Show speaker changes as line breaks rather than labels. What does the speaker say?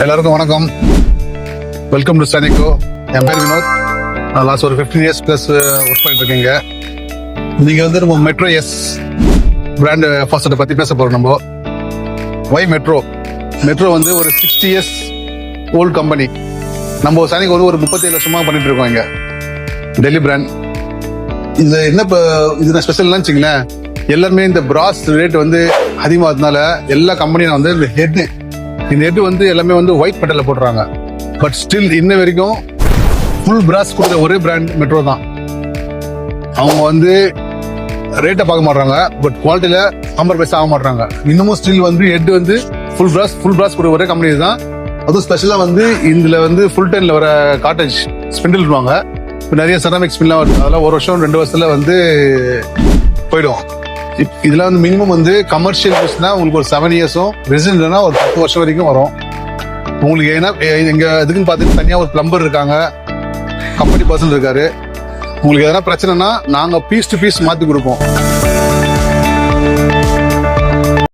எல்லாருக்கும் வணக்கம். Welcome to சனிகோ. என் பேர் வினோத். நான் லாஸ்ட் ஒரு 15 இயர்ஸ் ப்ளஸ் ஒர்க் பண்ணிட்டு இருக்கீங்க. நீங்க வந்து நம்ம மெட்ரோ எஸ் பிராண்ட் ஃபாஸ்ட்டை பத்தி பேச போறோம். நம்ம ஒய் மெட்ரோ வந்து ஒரு 60 இயர்ஸ் ஓல்டு கம்பெனி. நம்ம சனிக்கு வந்து ஒரு 37 வருஷமா பண்ணிட்டு இருக்கோம் இங்க. டெல்லி பிராண்ட். இது என்ன இது ஸ்பெஷல்னு வச்சுங்களேன், எல்லாருமே இந்த பிராஸ் ரேட் வந்து அதிகமாகிறதுனால எல்லா கம்பெனியும் வந்து இந்த ஹெட் வந்து எல்லாமே வந்து ஒயிட் மெட்டல்ல போடுறாங்க. பட் ஸ்டில் இன்ன வரைக்கும் ஃபுல் பிராஸ் கொடுக்குற ஒரே பிராண்ட் மெட்ரோ தான். அவங்க வந்து ரேட்டை பார்க்க மாட்டாங்க, பட் குவாலிட்டியில காம்ப்ரமைஸ் ஆக மாட்டாங்க. இன்னமும் ஸ்டில் வந்து ஹெட் வந்து ஃபுல் பிராஸ் கொடுக்குற ஒரே கம்பெனி தான். அதுவும் ஸ்பெஷலா வந்து இதுல வந்து ஃபுல் டைன்ல வர காட்டேஜ் ஸ்பிண்டில்வாங்க. இப்போ நிறைய செராமிக் ஸ்பின்லாம் வருது. அதெல்லாம் ஒரு வருஷம் 2 வருஷத்துல வந்து போயிடும். இதுல வந்து மினிமம் வந்து கமர்ஷியல் யூஸ்னா உங்களுக்கு ஒரு 7 இயர்ஸும், ரெசிடென்ட்னா ஒரு 10 வருஷம் வரைக்கும் வரும். உங்களுக்கு ஏன்னா எங்க இதுக்குன்னு பார்த்துட்டு தனியா ஒரு பிளம்பர் இருக்காங்க, கம்பெனி பர்சன் இருக்காரு. உங்களுக்கு எதனா பிரச்சனைனா நாங்க பீஸ் டு பீஸ் மாத்தி கொடுப்போம்.